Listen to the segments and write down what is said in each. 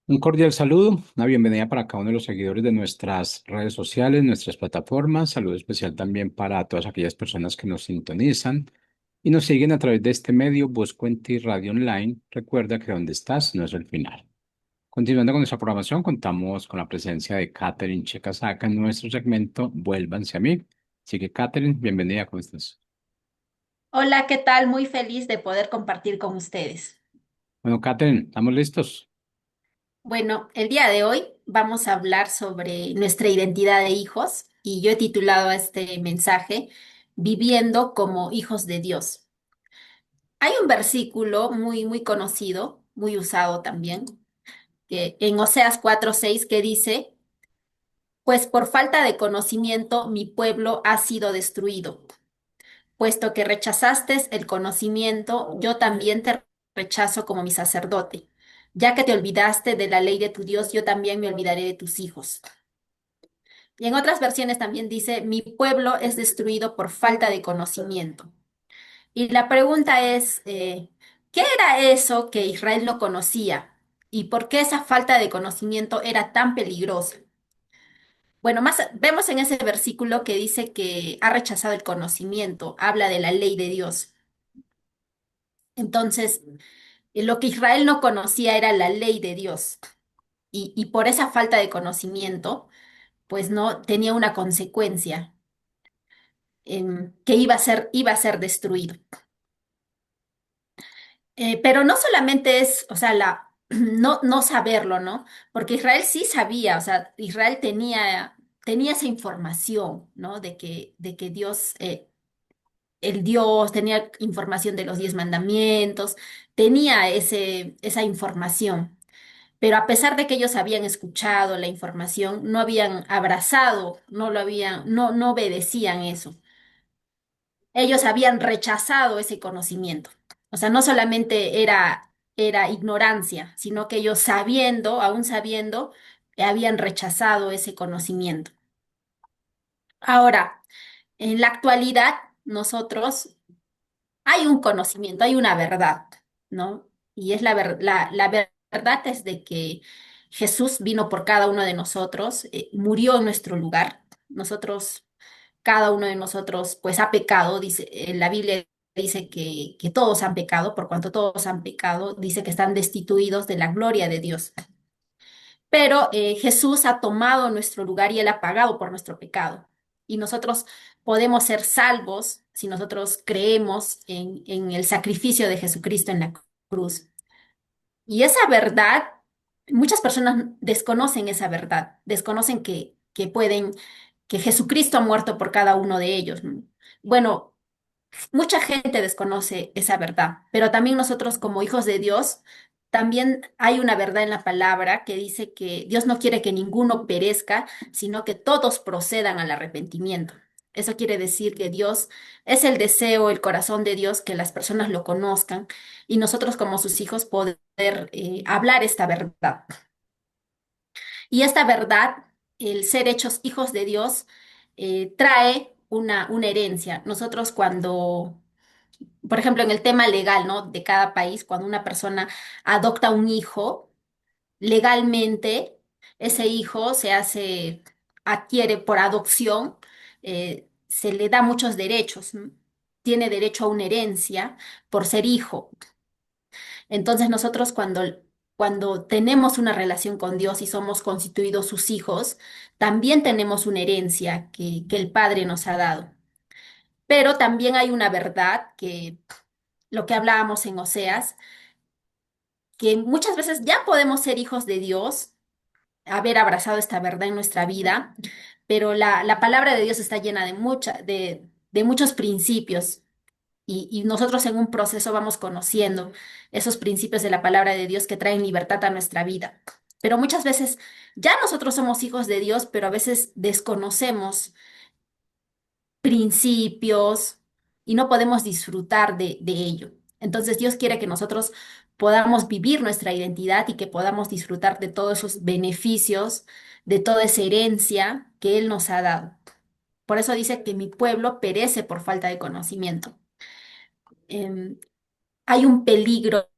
Un cordial saludo, una bienvenida para cada uno de los seguidores de nuestras redes sociales, nuestras plataformas. Saludo especial también para todas aquellas personas que nos sintonizan y nos siguen a través de este medio, Boscuenti Radio Online. Recuerda que donde estás no es el final. Continuando con nuestra programación, contamos con la presencia de Catherine Checasaca en nuestro segmento Vuélvanse a mí. Así que, Catherine, bienvenida, ¿cómo estás? Hola, ¿qué tal? Muy feliz de poder compartir con ustedes. Bueno, Catherine, ¿estamos listos? Bueno, el día de hoy vamos a hablar sobre nuestra identidad de hijos y yo he titulado a este mensaje Viviendo como hijos de Dios. Hay un versículo muy conocido, muy usado también, que en Oseas 4:6 que dice, pues por falta de conocimiento mi pueblo ha sido destruido. Puesto que rechazaste el conocimiento, yo también te rechazo como mi sacerdote. Ya que te olvidaste de la ley de tu Dios, yo también me olvidaré de tus hijos. Y en otras versiones también dice, mi pueblo es destruido por falta de conocimiento. Y la pregunta es, ¿qué era eso que Israel no conocía? ¿Y por qué esa falta de conocimiento era tan peligrosa? Bueno, más vemos en ese versículo que dice que ha rechazado el conocimiento, habla de la ley de Dios. Entonces, lo que Israel no conocía era la ley de Dios y por esa falta de conocimiento, pues no tenía una consecuencia que iba a ser destruido. Pero no solamente es, o sea, no saberlo, ¿no? Porque Israel sí sabía, o sea, Israel tenía esa información, ¿no? De que Dios, el Dios, tenía información de los 10 mandamientos, tenía esa información. Pero a pesar de que ellos habían escuchado la información, no habían abrazado, no obedecían eso. Ellos habían rechazado ese conocimiento. O sea, no solamente era ignorancia, sino que ellos sabiendo, aún sabiendo, habían rechazado ese conocimiento. Ahora, en la actualidad, nosotros hay un conocimiento, hay una verdad, ¿no? Y es la verdad es de que Jesús vino por cada uno de nosotros, murió en nuestro lugar. Cada uno de nosotros, pues ha pecado, dice, la Biblia dice que todos han pecado, por cuanto todos han pecado, dice que están destituidos de la gloria de Dios. Pero Jesús ha tomado nuestro lugar y Él ha pagado por nuestro pecado. Y nosotros podemos ser salvos si nosotros creemos en el sacrificio de Jesucristo en la cruz. Y esa verdad, muchas personas desconocen esa verdad, desconocen que Jesucristo ha muerto por cada uno de ellos, ¿no? Bueno, mucha gente desconoce esa verdad, pero también nosotros como hijos de Dios, también hay una verdad en la palabra que dice que Dios no quiere que ninguno perezca, sino que todos procedan al arrepentimiento. Eso quiere decir que Dios es el deseo, el corazón de Dios, que las personas lo conozcan y nosotros como sus hijos poder hablar esta verdad. Y esta verdad, el ser hechos hijos de Dios, trae una herencia. Nosotros cuando por ejemplo, en el tema legal, ¿no? De cada país, cuando una persona adopta un hijo, legalmente ese hijo adquiere por adopción, se le da muchos derechos, ¿no? Tiene derecho a una herencia por ser hijo. Entonces nosotros cuando tenemos una relación con Dios y somos constituidos sus hijos, también tenemos una herencia que el Padre nos ha dado. Pero también hay una verdad que lo que hablábamos en Oseas, que muchas veces ya podemos ser hijos de Dios, haber abrazado esta verdad en nuestra vida, pero la palabra de Dios está llena de muchos principios y nosotros en un proceso vamos conociendo esos principios de la palabra de Dios que traen libertad a nuestra vida. Pero muchas veces ya nosotros somos hijos de Dios, pero a veces desconocemos principios y no podemos disfrutar de ello. Entonces Dios quiere que nosotros podamos vivir nuestra identidad y que podamos disfrutar de todos esos beneficios, de toda esa herencia que Él nos ha dado. Por eso dice que mi pueblo perece por falta de conocimiento. Em, Hay un peligro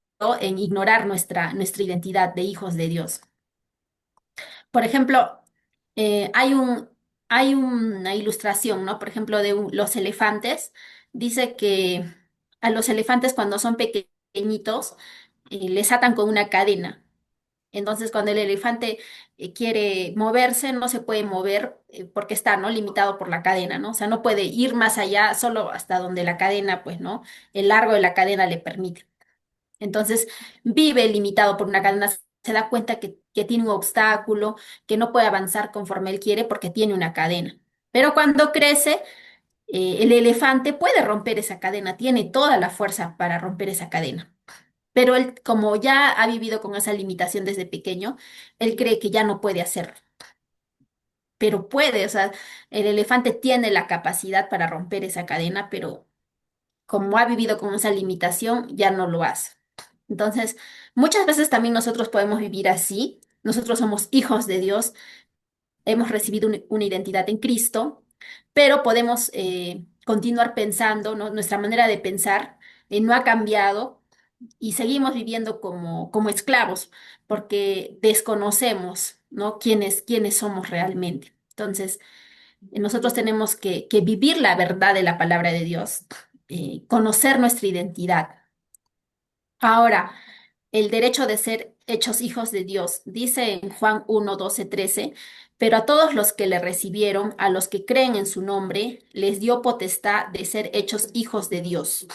en ignorar nuestra identidad de hijos de Dios. Por ejemplo, hay hay una ilustración, ¿no? Por ejemplo, de los elefantes. Dice que a los elefantes cuando son pequeñitos les atan con una cadena. Entonces, cuando el elefante quiere moverse, no se puede mover porque está, ¿no? Limitado por la cadena, ¿no? O sea, no puede ir más allá, solo hasta donde la cadena, pues, ¿no? El largo de la cadena le permite. Entonces, vive limitado por una cadena, se da cuenta que tiene un obstáculo, que no puede avanzar conforme él quiere porque tiene una cadena. Pero cuando crece, el elefante puede romper esa cadena, tiene toda la fuerza para romper esa cadena. Pero él, como ya ha vivido con esa limitación desde pequeño, él cree que ya no puede hacerlo. Pero puede, o sea, el elefante tiene la capacidad para romper esa cadena, pero como ha vivido con esa limitación, ya no lo hace. Entonces, muchas veces también nosotros podemos vivir así. Nosotros somos hijos de Dios, hemos recibido una identidad en Cristo, pero podemos continuar pensando, ¿no? Nuestra manera de pensar no ha cambiado y seguimos viviendo como esclavos porque desconocemos, ¿no? Quiénes somos realmente. Entonces, nosotros tenemos que vivir la verdad de la palabra de Dios, conocer nuestra identidad. Ahora, el derecho de ser hechos hijos de Dios, dice en Juan 1, 12, 13, pero a todos los que le recibieron, a los que creen en su nombre, les dio potestad de ser hechos hijos de Dios.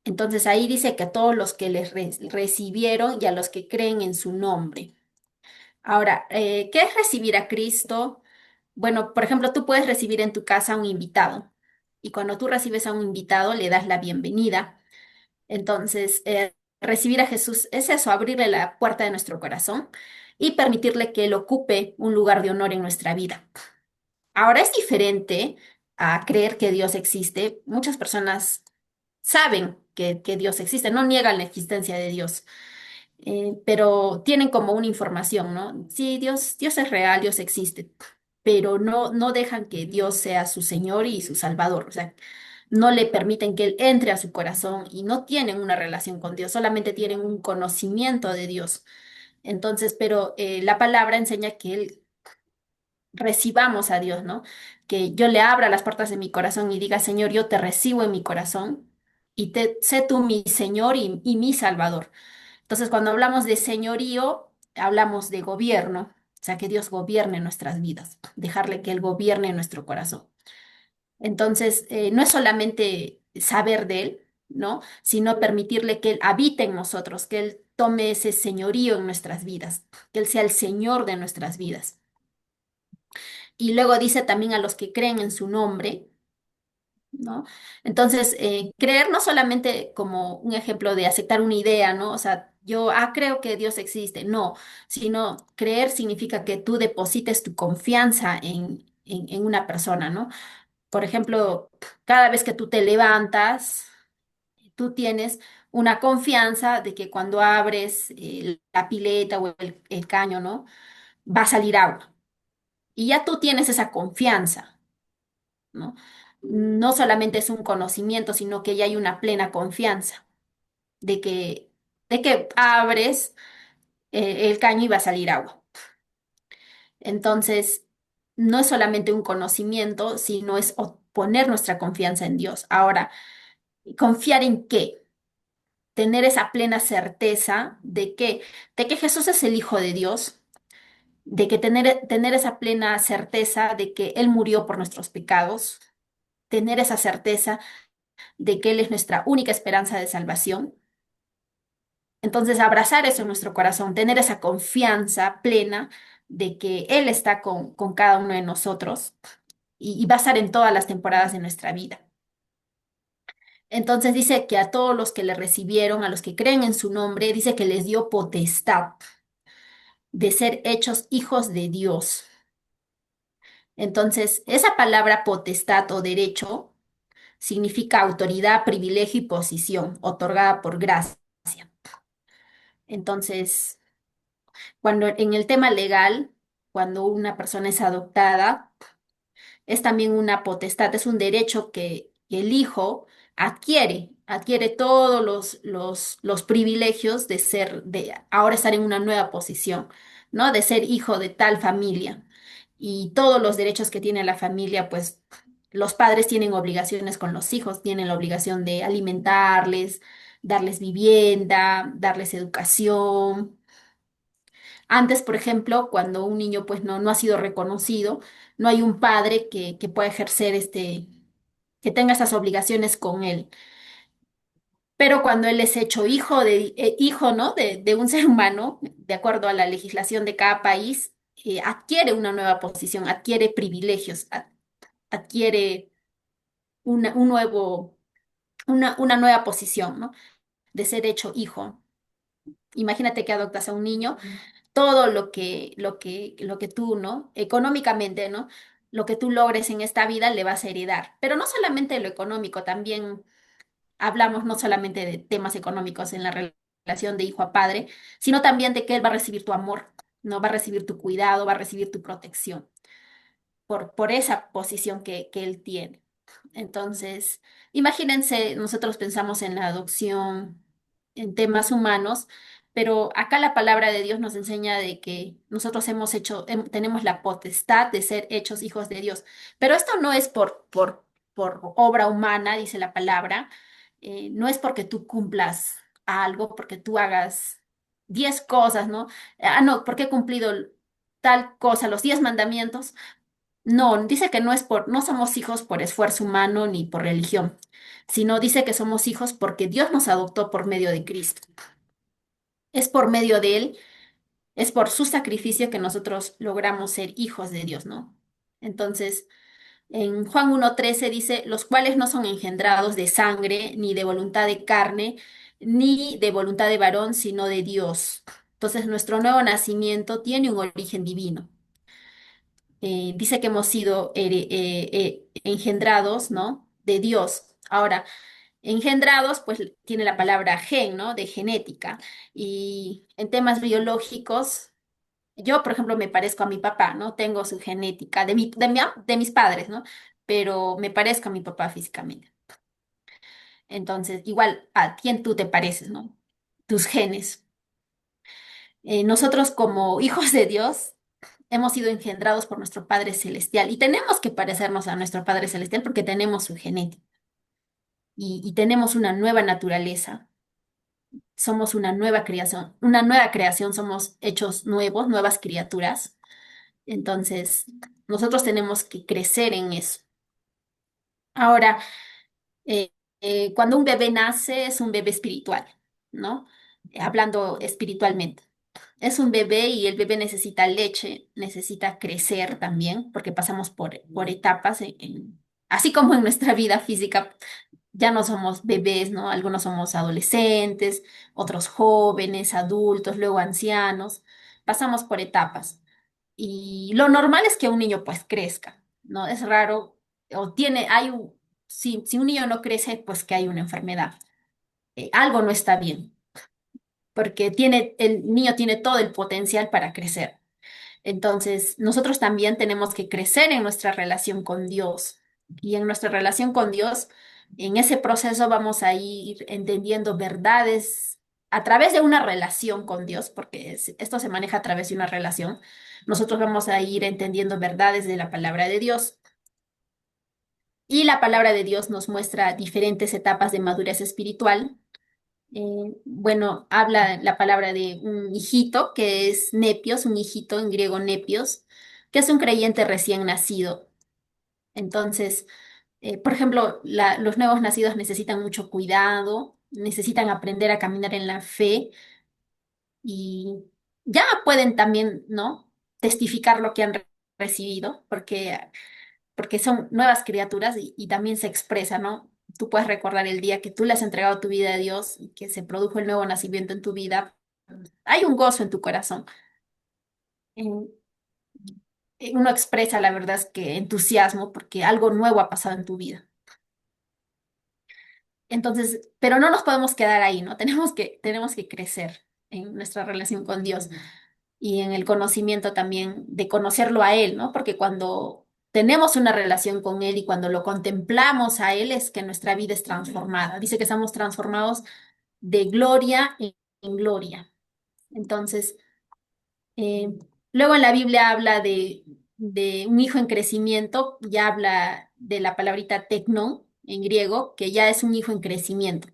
Entonces ahí dice que a todos los que les recibieron y a los que creen en su nombre. Ahora, ¿qué es recibir a Cristo? Bueno, por ejemplo, tú puedes recibir en tu casa a un invitado y cuando tú recibes a un invitado le das la bienvenida. Entonces, recibir a Jesús es eso, abrirle la puerta de nuestro corazón y permitirle que él ocupe un lugar de honor en nuestra vida. Ahora es diferente a creer que Dios existe. Muchas personas saben que Dios existe, no niegan la existencia de Dios, pero tienen como una información, ¿no? Sí, Dios es real, Dios existe, pero no dejan que Dios sea su Señor y su Salvador. O sea, no le permiten que Él entre a su corazón y no tienen una relación con Dios, solamente tienen un conocimiento de Dios. Entonces, pero la palabra enseña que Él recibamos a Dios, ¿no? Que yo le abra las puertas de mi corazón y diga, Señor, yo te recibo en mi corazón y sé tú mi Señor y mi Salvador. Entonces, cuando hablamos de señorío, hablamos de gobierno, o sea, que Dios gobierne nuestras vidas, dejarle que Él gobierne nuestro corazón. Entonces, no es solamente saber de Él, ¿no? Sino permitirle que Él habite en nosotros, que Él tome ese señorío en nuestras vidas, que Él sea el Señor de nuestras vidas. Y luego dice también a los que creen en su nombre, ¿no? Entonces, creer no solamente como un ejemplo de aceptar una idea, ¿no? O sea, yo creo que Dios existe, no, sino creer significa que tú deposites tu confianza en una persona, ¿no? Por ejemplo, cada vez que tú te levantas, tú tienes una confianza de que cuando abres la pileta o el caño, ¿no? Va a salir agua. Y ya tú tienes esa confianza, ¿no? No solamente es un conocimiento, sino que ya hay una plena confianza de de que abres el caño y va a salir agua. Entonces, no es solamente un conocimiento, sino es poner nuestra confianza en Dios. Ahora, ¿confiar en qué? Tener esa plena certeza de que Jesús es el Hijo de Dios, de que tener esa plena certeza de que Él murió por nuestros pecados, tener esa certeza de que Él es nuestra única esperanza de salvación. Entonces, abrazar eso en nuestro corazón, tener esa confianza plena de que Él está con cada uno de nosotros y va a estar en todas las temporadas de nuestra vida. Entonces dice que a todos los que le recibieron, a los que creen en su nombre, dice que les dio potestad de ser hechos hijos de Dios. Entonces, esa palabra potestad o derecho significa autoridad, privilegio y posición otorgada por gracia. Entonces, cuando en el tema legal, cuando una persona es adoptada, es también una potestad, es un derecho que el hijo adquiere todos los privilegios de ahora estar en una nueva posición, ¿no? De ser hijo de tal familia. Y todos los derechos que tiene la familia, pues los padres tienen obligaciones con los hijos, tienen la obligación de alimentarles, darles vivienda, darles educación. Antes, por ejemplo, cuando un niño pues no ha sido reconocido, no hay un padre que pueda ejercer que tenga esas obligaciones con él. Pero cuando él es hecho hijo, ¿no? De un ser humano, de acuerdo a la legislación de cada país, adquiere una nueva posición, adquiere privilegios, adquiere un nuevo, una nueva posición, ¿no? De ser hecho hijo. Imagínate que adoptas a un niño, todo lo que tú, ¿no? Económicamente, ¿no? Lo que tú logres en esta vida le vas a heredar. Pero no solamente lo económico, también hablamos no solamente de temas económicos en la relación de hijo a padre, sino también de que él va a recibir tu amor, ¿no? Va a recibir tu cuidado, va a recibir tu protección por esa posición que él tiene. Entonces, imagínense, nosotros pensamos en la adopción, en temas humanos, pero acá la palabra de Dios nos enseña de que nosotros tenemos la potestad de ser hechos hijos de Dios. Pero esto no es por obra humana, dice la palabra, no es porque tú cumplas algo, porque tú hagas 10 cosas, ¿no? Ah, no, porque he cumplido tal cosa, los 10 mandamientos. No, dice que no somos hijos por esfuerzo humano ni por religión, sino dice que somos hijos porque Dios nos adoptó por medio de Cristo. Es por medio de Él, es por su sacrificio que nosotros logramos ser hijos de Dios, ¿no? Entonces, en Juan 1:13 dice, los cuales no son engendrados de sangre, ni de voluntad de carne, ni de voluntad de varón, sino de Dios. Entonces, nuestro nuevo nacimiento tiene un origen divino. Dice que hemos sido engendrados, ¿no? De Dios. Ahora, engendrados, pues tiene la palabra gen, ¿no? De genética. Y en temas biológicos, yo, por ejemplo, me parezco a mi papá, ¿no? Tengo su genética de mis padres, ¿no? Pero me parezco a mi papá físicamente. Entonces, igual, ¿a quién tú te pareces, ¿no? Tus genes. Nosotros como hijos de Dios hemos sido engendrados por nuestro Padre Celestial y tenemos que parecernos a nuestro Padre Celestial porque tenemos su genética y tenemos una nueva naturaleza. Somos una nueva creación, somos hechos nuevos, nuevas criaturas. Entonces, nosotros tenemos que crecer en eso. Ahora, eh, cuando un bebé nace, es un bebé espiritual, ¿no? Hablando espiritualmente. Es un bebé y el bebé necesita leche, necesita crecer también, porque pasamos por etapas, así como en nuestra vida física, ya no somos bebés, ¿no? Algunos somos adolescentes, otros jóvenes, adultos, luego ancianos, pasamos por etapas. Y lo normal es que un niño pues crezca, ¿no? Es raro, si un niño no crece, pues que hay una enfermedad. Algo no está bien, porque el niño tiene todo el potencial para crecer. Entonces, nosotros también tenemos que crecer en nuestra relación con Dios. Y en nuestra relación con Dios, en ese proceso vamos a ir entendiendo verdades a través de una relación con Dios, porque esto se maneja a través de una relación. Nosotros vamos a ir entendiendo verdades de la palabra de Dios. Y la palabra de Dios nos muestra diferentes etapas de madurez espiritual. Bueno, habla la palabra de un hijito, que es nepios, un hijito en griego nepios, que es un creyente recién nacido. Entonces, por ejemplo, los nuevos nacidos necesitan mucho cuidado, necesitan aprender a caminar en la fe y ya pueden también, ¿no? Testificar lo que han recibido, porque son nuevas criaturas y también se expresa, ¿no? Tú puedes recordar el día que tú le has entregado tu vida a Dios y que se produjo el nuevo nacimiento en tu vida. Hay un gozo en tu corazón. En- Uno expresa, la verdad es que entusiasmo porque algo nuevo ha pasado en tu vida. Entonces, pero no nos podemos quedar ahí, ¿no? Tenemos que crecer en nuestra relación con Dios y en el conocimiento también de conocerlo a Él, ¿no? Porque cuando tenemos una relación con Él y cuando lo contemplamos a Él es que nuestra vida es transformada. Dice que estamos transformados de gloria en gloria. Entonces, Eh, Luego en la Biblia habla de un hijo en crecimiento, ya habla de la palabrita teknon en griego, que ya es un hijo en crecimiento,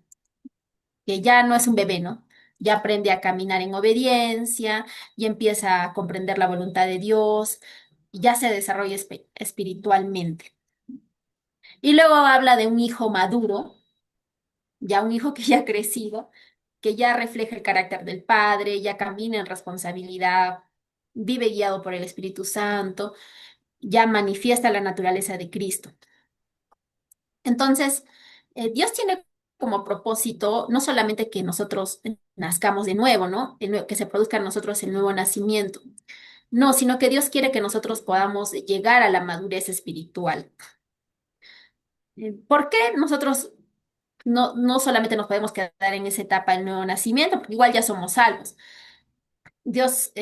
que ya no es un bebé, ¿no? Ya aprende a caminar en obediencia, ya empieza a comprender la voluntad de Dios, ya se desarrolla espiritualmente. Y luego habla de un hijo maduro, ya un hijo que ya ha crecido, que ya refleja el carácter del padre, ya camina en responsabilidad, vive guiado por el Espíritu Santo, ya manifiesta la naturaleza de Cristo. Entonces, Dios tiene como propósito no solamente que nosotros nazcamos de nuevo, ¿no? Que se produzca en nosotros el nuevo nacimiento, no, sino que Dios quiere que nosotros podamos llegar a la madurez espiritual. ¿Por qué nosotros no solamente nos podemos quedar en esa etapa del nuevo nacimiento? Porque igual ya somos salvos. Dios,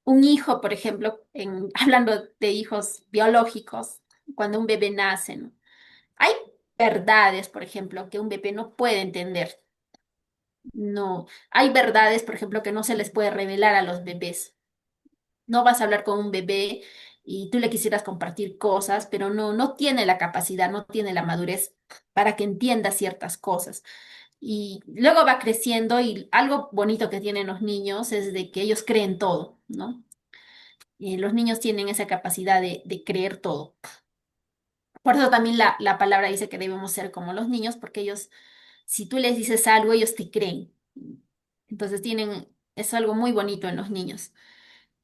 un hijo, por ejemplo, hablando de hijos biológicos, cuando un bebé nace, ¿no? Hay verdades, por ejemplo, que un bebé no puede entender. No, hay verdades, por ejemplo, que no se les puede revelar a los bebés. No vas a hablar con un bebé y tú le quisieras compartir cosas, pero no tiene la capacidad, no tiene la madurez para que entienda ciertas cosas. Y luego va creciendo y algo bonito que tienen los niños es de que ellos creen todo, ¿no? Y los niños tienen esa capacidad de creer todo. Por eso también la palabra dice que debemos ser como los niños, porque ellos, si tú les dices algo, ellos te creen. Entonces es algo muy bonito en los niños.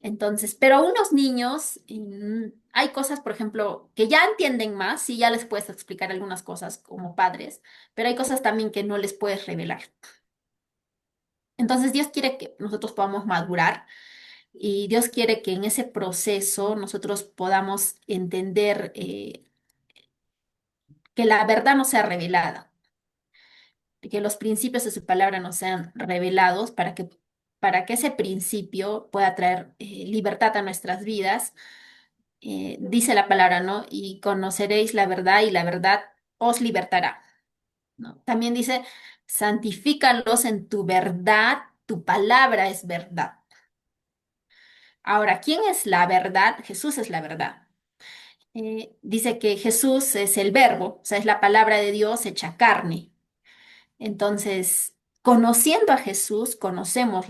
Entonces, pero unos niños, hay cosas, por ejemplo, que ya entienden más, y ya les puedes explicar algunas cosas como padres, pero hay cosas también que no les puedes revelar. Entonces, Dios quiere que nosotros podamos madurar y Dios quiere que en ese proceso nosotros podamos entender que la verdad no sea revelada, que los principios de su palabra no sean revelados para que ese principio pueda traer libertad a nuestras vidas. Dice la palabra, ¿no? Y conoceréis la verdad y la verdad os libertará, ¿no? También dice, santifícalos en tu verdad, tu palabra es verdad. Ahora, ¿quién es la verdad? Jesús es la verdad. Dice que Jesús es el verbo, o sea, es la palabra de Dios hecha carne. Entonces, conociendo a Jesús, conociéndolo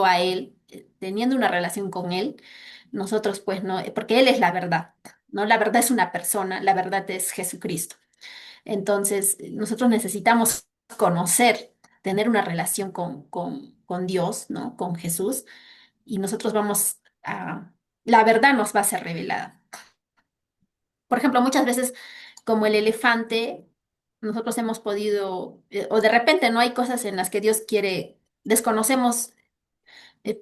a Él, teniendo una relación con Él, nosotros pues no, porque Él es la verdad, ¿no? La verdad es una persona, la verdad es Jesucristo. Entonces, nosotros necesitamos conocer, tener una relación con Dios, ¿no? Con Jesús, y nosotros la verdad nos va a ser revelada. Por ejemplo, muchas veces, como el elefante, nosotros hemos podido, o de repente no hay cosas en las que Dios quiere, desconocemos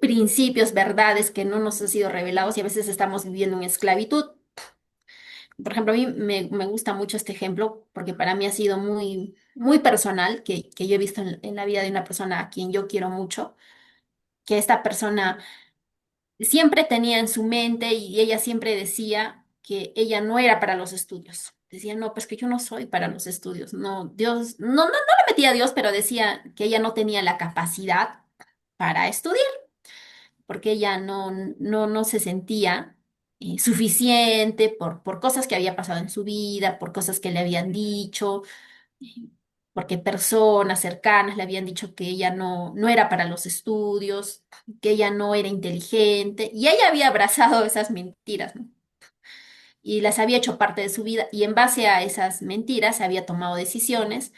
principios, verdades que no nos han sido revelados y a veces estamos viviendo en esclavitud. Por ejemplo, a mí me gusta mucho este ejemplo porque para mí ha sido muy, muy personal que yo he visto en la vida de una persona a quien yo quiero mucho, que esta persona siempre tenía en su mente y ella siempre decía que ella no era para los estudios. Decía, no, pues que yo no soy para los estudios. No, Dios, no le metía a Dios, pero decía que ella no tenía la capacidad para estudiar, porque ella no se sentía suficiente por cosas que había pasado en su vida, por cosas que le habían dicho, porque personas cercanas le habían dicho que ella no era para los estudios, que ella no era inteligente, y ella había abrazado esas mentiras, ¿no? Y las había hecho parte de su vida, y en base a esas mentiras había tomado decisiones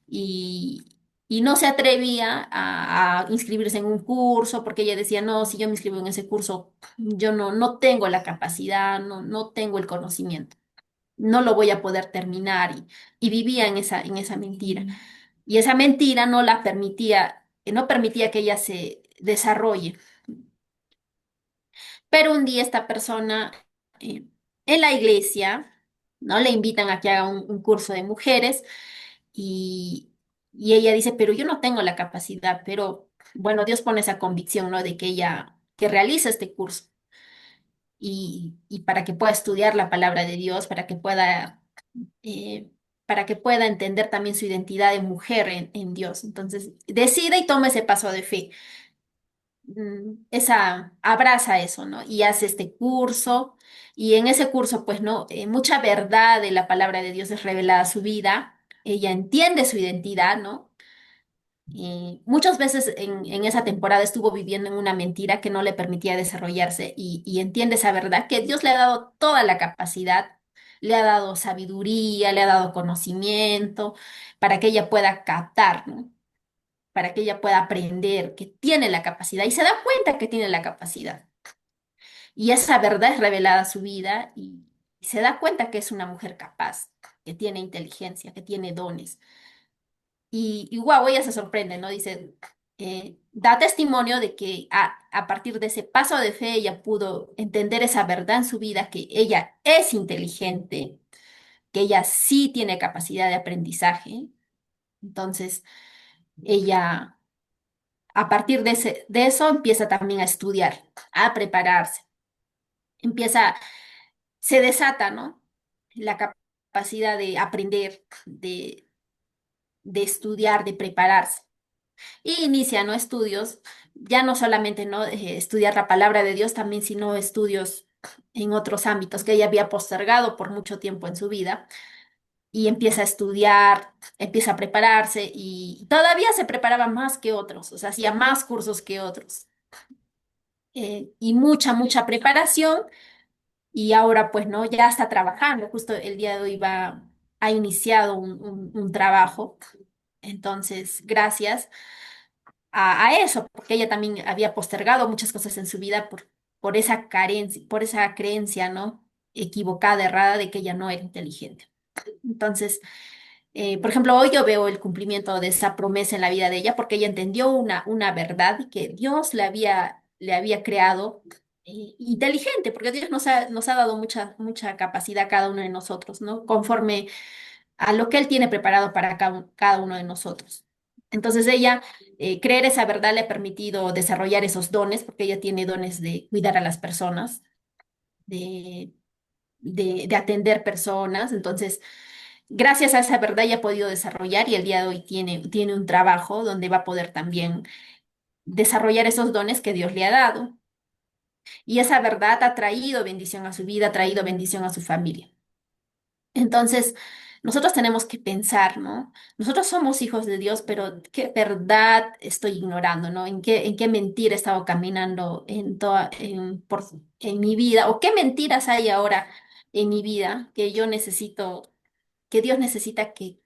y, y no se atrevía a inscribirse en un curso, porque ella decía, no, si yo me inscribo en ese curso, yo no tengo la capacidad, no tengo el conocimiento, no lo voy a poder terminar, y vivía en esa mentira. Y esa mentira no permitía que ella se desarrolle. Pero un día esta persona eh, en la iglesia, ¿no? Le invitan a que haga un curso de mujeres y, y ella dice, pero yo no tengo la capacidad, pero bueno, Dios pone esa convicción, ¿no? De que ella, que realiza este curso y para que pueda estudiar la palabra de Dios, para que pueda entender también su identidad de mujer en Dios. Entonces, decide y toma ese paso de fe. abraza eso, ¿no? Y hace este curso, y en ese curso, pues, ¿no? Mucha verdad de la palabra de Dios es revelada a su vida, ella entiende su identidad, ¿no? Y muchas veces en esa temporada estuvo viviendo en una mentira que no le permitía desarrollarse y entiende esa verdad, que Dios le ha dado toda la capacidad, le ha dado sabiduría, le ha dado conocimiento para que ella pueda captar, ¿no? Para que ella pueda aprender que tiene la capacidad y se da cuenta que tiene la capacidad. Y esa verdad es revelada a su vida y se da cuenta que es una mujer capaz, que tiene inteligencia, que tiene dones. Y guau, ella se sorprende, ¿no? Dice, da testimonio de que a partir de ese paso de fe ella pudo entender esa verdad en su vida, que ella es inteligente, que ella sí tiene capacidad de aprendizaje. Entonces, ella a partir de eso empieza también a estudiar, a prepararse, empieza, se desata, ¿no? La capacidad de aprender, de estudiar, de prepararse. Y inicia, ¿no? Estudios, ya no solamente, ¿no? Estudiar la palabra de Dios también, sino estudios en otros ámbitos que ella había postergado por mucho tiempo en su vida. Y empieza a estudiar, empieza a prepararse y todavía se preparaba más que otros, o sea, hacía más cursos que otros. Y mucha preparación y ahora pues no, ya está trabajando, justo el día de hoy ha iniciado un trabajo, entonces gracias a eso, porque ella también había postergado muchas cosas en su vida por esa carencia, por esa creencia, ¿no? Equivocada, errada de que ella no era inteligente. Entonces, por ejemplo, hoy yo veo el cumplimiento de esa promesa en la vida de ella porque ella entendió una verdad que Dios le había creado inteligente, porque Dios nos ha dado mucha capacidad a cada uno de nosotros, ¿no? Conforme a lo que Él tiene preparado para cada uno de nosotros. Entonces ella, creer esa verdad le ha permitido desarrollar esos dones, porque ella tiene dones de cuidar a las personas, de, de atender personas. Entonces, gracias a esa verdad ella ha podido desarrollar y el día de hoy tiene un trabajo donde va a poder también desarrollar esos dones que Dios le ha dado. Y esa verdad ha traído bendición a su vida, ha traído bendición a su familia. Entonces, nosotros tenemos que pensar, ¿no? Nosotros somos hijos de Dios, pero ¿qué verdad estoy ignorando, ¿no? En qué mentira he estado caminando en mi vida? ¿O qué mentiras hay ahora en mi vida que yo necesito, que Dios necesita que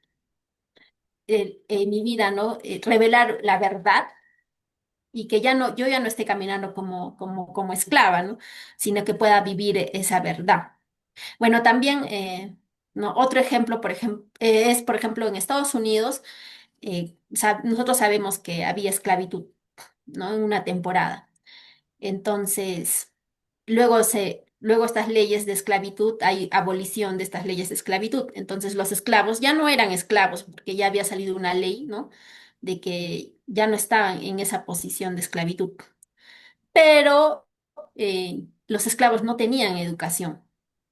en mi vida, ¿no? Revelar la verdad y que yo ya no esté caminando como esclava, ¿no? Sino que pueda vivir esa verdad. Bueno, también, no, otro ejemplo, por ejemplo, es, por ejemplo, en Estados Unidos, nosotros sabemos que había esclavitud, ¿no? En una temporada. Entonces, luego estas leyes de esclavitud, hay abolición de estas leyes de esclavitud. Entonces, los esclavos ya no eran esclavos, porque ya había salido una ley, ¿no? De que ya no estaban en esa posición de esclavitud. Pero los esclavos no tenían educación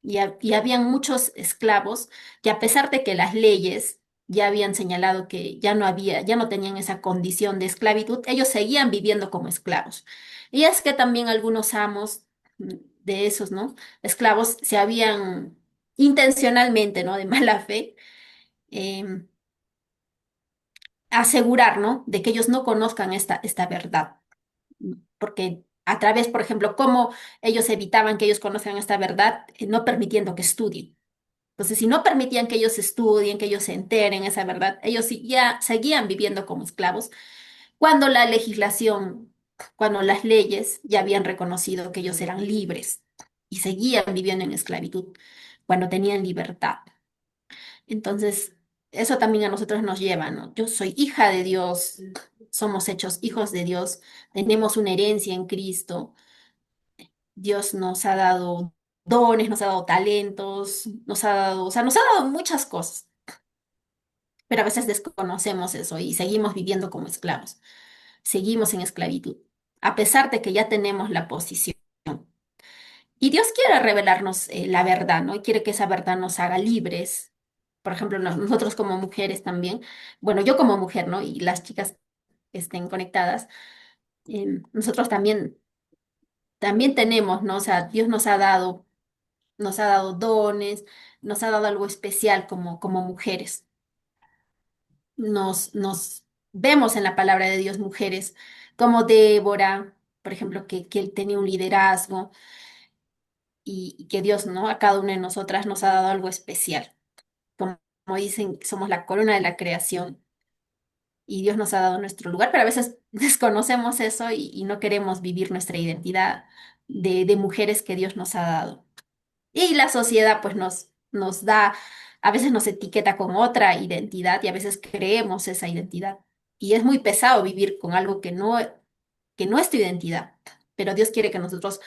y habían muchos esclavos que a pesar de que las leyes ya habían señalado que ya no tenían esa condición de esclavitud, ellos seguían viviendo como esclavos. Y es que también algunos amos de esos, ¿no? Esclavos se habían intencionalmente, ¿no? De mala fe, em, asegurar, ¿no? De que ellos no conozcan esta verdad porque a través, por ejemplo, cómo ellos evitaban que ellos conozcan esta verdad, no permitiendo que estudien. Entonces, si no permitían que ellos estudien, que ellos se enteren esa verdad, ellos ya seguían viviendo como esclavos, cuando la legislación, cuando las leyes ya habían reconocido que ellos eran libres y seguían viviendo en esclavitud, cuando tenían libertad. Entonces, eso también a nosotros nos lleva, ¿no? Yo soy hija de Dios, somos hechos hijos de Dios, tenemos una herencia en Cristo. Dios nos ha dado dones, nos ha dado talentos, nos ha dado, o sea, nos ha dado muchas cosas, pero a veces desconocemos eso y seguimos viviendo como esclavos, seguimos en esclavitud, a pesar de que ya tenemos la posición. Y Dios quiere revelarnos la verdad, ¿no? Y quiere que esa verdad nos haga libres. Por ejemplo, nosotros como mujeres también, bueno, yo como mujer, ¿no? Y las chicas que estén conectadas, Nosotros también tenemos, ¿no? O sea, Dios nos ha dado dones, nos ha dado algo especial como mujeres. Nos vemos en la palabra de Dios mujeres como Débora, por ejemplo, que él tenía un liderazgo y que Dios, ¿no? A cada una de nosotras nos ha dado algo especial. Como dicen, somos la corona de la creación y Dios nos ha dado nuestro lugar, pero a veces desconocemos eso y no queremos vivir nuestra identidad de mujeres que Dios nos ha dado. Y la sociedad pues nos da, a veces nos etiqueta con otra identidad y a veces creemos esa identidad. Y es muy pesado vivir con algo que no es tu identidad, pero Dios quiere que nosotros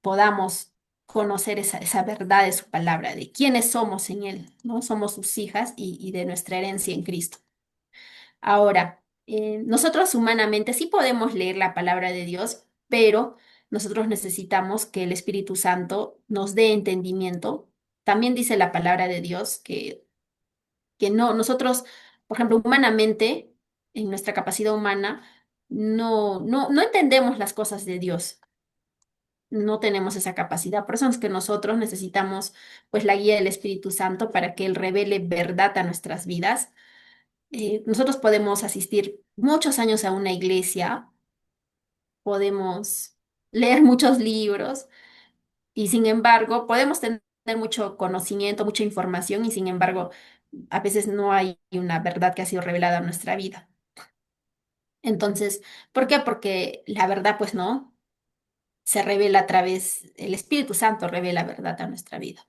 podamos conocer esa verdad de su palabra, de quiénes somos en Él, ¿no? Somos sus hijas y de nuestra herencia en Cristo. Ahora, nosotros humanamente sí podemos leer la palabra de Dios, pero nosotros necesitamos que el Espíritu Santo nos dé entendimiento. También dice la palabra de Dios que no, nosotros, por ejemplo, humanamente, en nuestra capacidad humana, no entendemos las cosas de Dios. No tenemos esa capacidad. Por eso es que nosotros necesitamos pues la guía del Espíritu Santo para que Él revele verdad a nuestras vidas. Nosotros podemos asistir muchos años a una iglesia, podemos leer muchos libros y sin embargo podemos tener mucho conocimiento, mucha información y sin embargo a veces no hay una verdad que ha sido revelada a nuestra vida. Entonces, ¿por qué? Porque la verdad pues no se revela a través, el Espíritu Santo revela verdad a nuestra vida.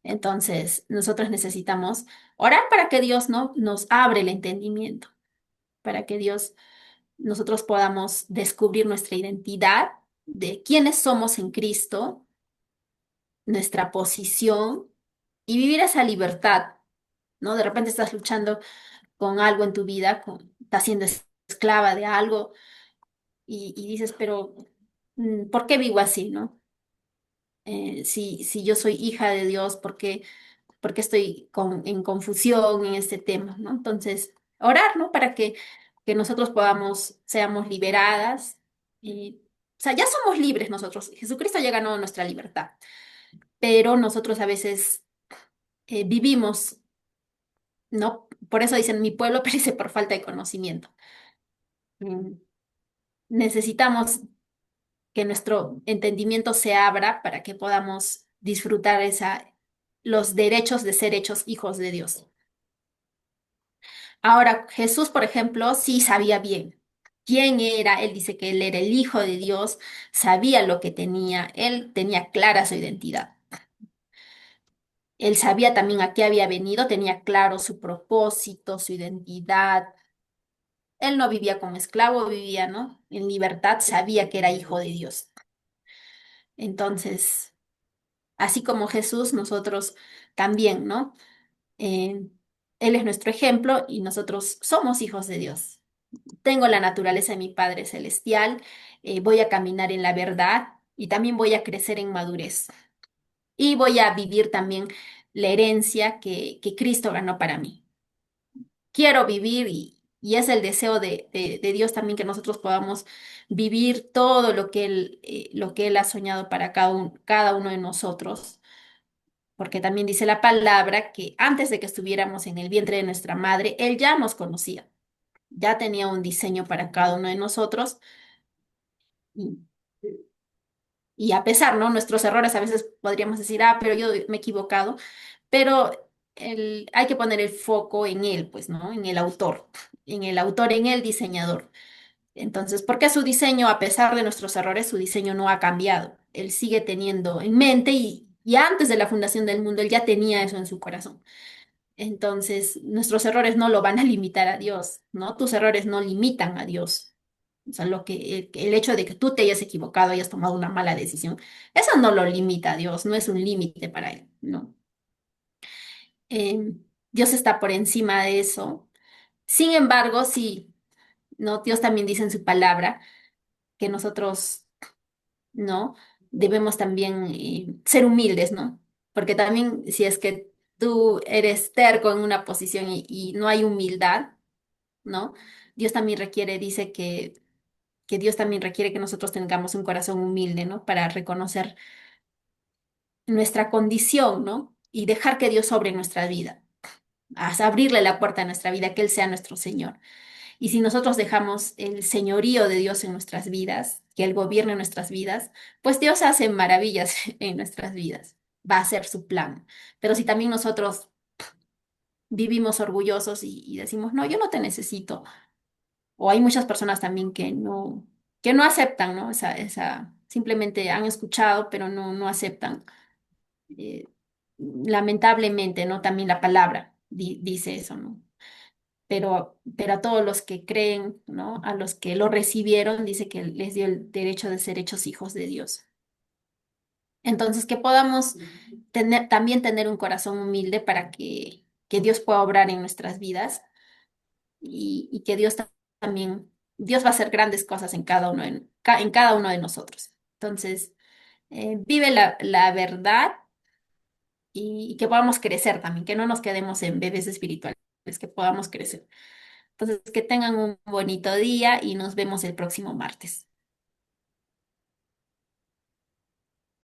Entonces, nosotros necesitamos orar para que Dios no nos abre el entendimiento, para que Dios nosotros podamos descubrir nuestra identidad, de quiénes somos en Cristo, nuestra posición y vivir esa libertad, ¿no? De repente estás luchando con algo en tu vida, estás siendo esclava de algo y dices, pero ¿por qué vivo así, no? Si yo soy hija de Dios, ¿por qué estoy en confusión en este tema, ¿no? Entonces, orar, ¿no? Para que nosotros seamos liberadas. O sea, ya somos libres nosotros. Jesucristo ya ganó nuestra libertad, pero nosotros a veces vivimos, ¿no? Por eso dicen, mi pueblo perece por falta de conocimiento. Mm, Necesitamos que nuestro entendimiento se abra para que podamos disfrutar los derechos de ser hechos hijos de Dios. Ahora, Jesús, por ejemplo, sí sabía bien quién era. Él dice que él era el Hijo de Dios, sabía lo que tenía, él tenía clara su identidad. Él sabía también a qué había venido, tenía claro su propósito, su identidad. Él no vivía como esclavo, vivía, ¿no? En libertad, sabía que era hijo de Dios. Entonces, así como Jesús, nosotros también, ¿no? Eh, Él es nuestro ejemplo y nosotros somos hijos de Dios. Tengo la naturaleza de mi Padre Celestial, voy a caminar en la verdad y también voy a crecer en madurez. Y voy a vivir también la herencia que Cristo ganó para mí. Quiero vivir y es el deseo de Dios también que nosotros podamos vivir todo lo que Él ha soñado para cada uno de nosotros. Porque también dice la palabra que antes de que estuviéramos en el vientre de nuestra madre, Él ya nos conocía, ya tenía un diseño para cada uno de nosotros. Y, y a pesar, ¿no? Nuestros errores a veces podríamos decir, ah, pero yo me he equivocado, pero hay que poner el foco en él, pues, ¿no? En el autor, en el diseñador. Entonces, ¿por qué su diseño, a pesar de nuestros errores, su diseño no ha cambiado? Él sigue teniendo en mente y antes de la fundación del mundo, él ya tenía eso en su corazón. Entonces, nuestros errores no lo van a limitar a Dios, ¿no? Tus errores no limitan a Dios. O sea, el hecho de que tú te hayas equivocado, hayas tomado una mala decisión, eso no lo limita a Dios, no es un límite para él, ¿no? Eh, Dios está por encima de eso. Sin embargo, sí, ¿no? Dios también dice en su palabra que nosotros, ¿no? Debemos también ser humildes, ¿no? Porque también si es que tú eres terco en una posición y no hay humildad, ¿no? Dios también requiere, dice que Dios también requiere que nosotros tengamos un corazón humilde, ¿no? Para reconocer nuestra condición, ¿no? Y dejar que Dios sobre nuestra vida, abrirle la puerta a nuestra vida, que Él sea nuestro Señor. Y si nosotros dejamos el señorío de Dios en nuestras vidas, que Él gobierne nuestras vidas, pues Dios hace maravillas en nuestras vidas. Va a ser su plan. Pero si también nosotros vivimos orgullosos y decimos, no, yo no te necesito, o hay muchas personas también que no aceptan, ¿no? Simplemente han escuchado, pero no aceptan. Eh, lamentablemente, ¿no? También la palabra dice eso, ¿no? Pero a todos los que creen, ¿no? A los que lo recibieron, dice que les dio el derecho de ser hechos hijos de Dios. Entonces, que podamos también tener un corazón humilde para que Dios pueda obrar en nuestras vidas y que también, Dios va a hacer grandes cosas en cada uno, en cada uno de nosotros. Entonces, vive la verdad y que podamos crecer también, que no nos quedemos en bebés espirituales, que podamos crecer. Entonces, que tengan un bonito día y nos vemos el próximo martes.